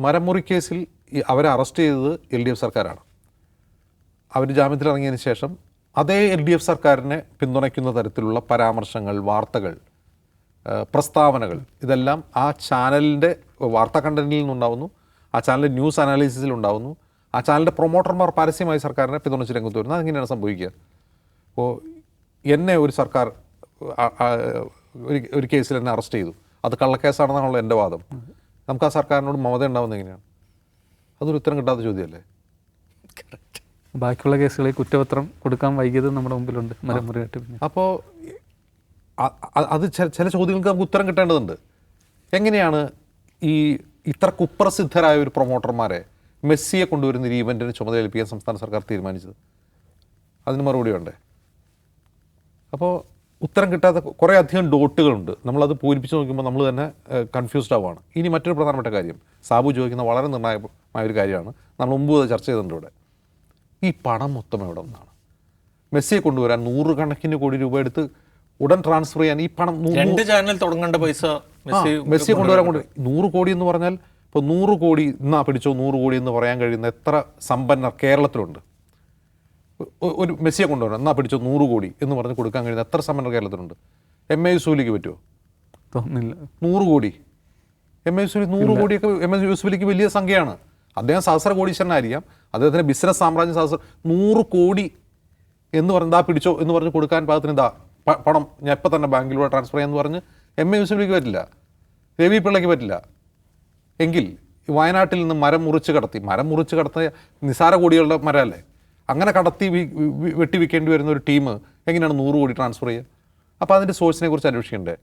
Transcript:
മരമുറി കേസിൽ അവരെ അറസ്റ്റ് ചെയ്തത് LDF സർക്കാരാണ്. അവർ ജാമ്യത്തിലിറങ്ങിയതിന് ശേഷം അതേ LDF സർക്കാരിനെ പിന്തുണയ്ക്കുന്ന തരത്തിലുള്ള പരാമർശങ്ങൾ, വാർത്തകൾ, പ്രസ്താവനകൾ ഇതെല്ലാം ആ ചാനലിൻ്റെ വാർത്താ കണ്ടന്റിൽ നിന്നുണ്ടാവുന്നു, ആ ചാനലിൻ്റെ ന്യൂസ് അനാലിസിസിലുണ്ടാവുന്നു, ആ ചാനലിൻ്റെ പ്രൊമോട്ടർമാർ പരസ്യമായി സർക്കാരിനെ പിന്തുണച്ച് രംഗത്ത് വരുന്നത്. അതെങ്ങനെയാണ് സംഭവിക്കുക? അപ്പോൾ എന്നെ ഒരു സർക്കാർ ഒരു കേസിൽ എന്നെ അറസ്റ്റ് ചെയ്തു, അത് കള്ളക്കേസാണെന്നാണല്ലോ എൻ്റെ വാദം. നമുക്ക് ആ സർക്കാരിനോട് മമത ഉണ്ടാവുന്നത് എങ്ങനെയാണ്? അതൊരു ഉത്തരം കിട്ടാത്ത ചോദ്യമല്ലേ? ബാക്കിയുള്ള കേസുകളിൽ കുറ്റപത്രം കൊടുക്കാൻ വൈകിയത് നമ്മുടെ മുമ്പിലുണ്ട് മരമുറിയായിട്ട്. അപ്പോൾ അത് ചില ചോദ്യങ്ങൾക്ക് നമുക്ക് ഉത്തരം കിട്ടേണ്ടതുണ്ട്. എങ്ങനെയാണ് ഈ ഇത്ര കുപ്രസിദ്ധരായ ഒരു പ്രൊമോട്ടർമാരെ മെസ്സിയെ കൊണ്ടുവരുന്ന ഒരു ഈവൻറ്റിന് ചുമതലയേൽപ്പിക്കാൻ സംസ്ഥാന സർക്കാർ തീരുമാനിച്ചത്? അതിന് മറുപടി വേണ്ടേ? അപ്പോൾ ഉത്തരം കിട്ടാത്ത കുറേ അധികം ഡോട്ടുകളുണ്ട്. നമ്മളത് പൂരിപ്പിച്ച് നോക്കുമ്പോൾ നമ്മൾ തന്നെ കൺഫ്യൂസ്ഡ് ആവുകയാണ്. ഇനി മറ്റൊരു പ്രധാനപ്പെട്ട കാര്യം, സാബു ചോദിക്കുന്ന വളരെ നിർണായകമായ ഒരു കാര്യമാണ്, നമ്മൾ മുമ്പ് ചർച്ച ചെയ്തിട്ടുണ്ട് ഇവിടെ. ഈ പണം മൊത്തം എവിടെ നിന്നാണ്? മെസ്സിയെ കൊണ്ടുവരാൻ 100 കണക്കിന് കോടി രൂപ എടുത്ത് ഉടൻ ട്രാൻസ്ഫർ ചെയ്യാൻ ഈ പണം 2 ചാനൽ തുടങ്ങേണ്ട പൈസ മെസ്സിയെ കൊണ്ടുവരാൻ 100 കോടി എന്ന് പറഞ്ഞാൽ, ഇപ്പോൾ 100 കോടി എന്നാ പിടിച്ചോ 100 കോടി എന്ന് പറയാൻ കഴിയുന്ന എത്ര സമ്പന്നർ കേരളത്തിലുണ്ട്? ഒരു മെസ്സിയെ കൊണ്ടുവരണം എന്നാ പിടിച്ചോ 100 കോടി എന്ന് പറഞ്ഞ് കൊടുക്കാൻ കഴിയുന്ന എത്ര സമ്പന്നർ കേരളത്തിലുണ്ട്? MA യൂസുഫലിക്ക് പറ്റുമോ? തോന്നുന്നില്ല. 100 കോടി MA യൂസുഫലി 100 കോടിയൊക്കെ MA യൂസുഫലിക്ക് വലിയ സംഖ്യയാണ്. അദ്ദേഹം സഹസ്ര കോടീശ്വരനായിരിക്കാം, അദ്ദേഹത്തിൻ്റെ ബിസിനസ് സാമ്രാജ്യം 100 കോടി എന്ന് പറഞ്ഞ് ഇതാ പിടിച്ചോ എന്ന് പറഞ്ഞ് കൊടുക്കാൻ പാകത്തിന് ഇതാ പണം ഞാൻ ഇപ്പം തന്നെ ബാങ്കിലൂടെ ട്രാൻസ്ഫർ ചെയ്യാമെന്ന് പറഞ്ഞ് MA യൂസുഫലിക്ക് പറ്റില്ല, രവി പിള്ളയ്ക്ക് പറ്റില്ല. എങ്കിൽ വയനാട്ടിൽ നിന്ന് മരം മുറിച്ച് കടത്തിയ നിസാര കോടികളുടെ മരമല്ലേ, അങ്ങനെ കടത്തി വെട്ടി വിൽക്കേണ്ടി വരുന്ന ഒരു ടീം എങ്ങനെയാണ് 100 കോടി ട്രാൻസ്ഫർ ചെയ്യുക? അപ്പോൾ അതിൻ്റെ സോഴ്സിനെ കുറിച്ച് അന്വേഷിക്കണ്ടേ?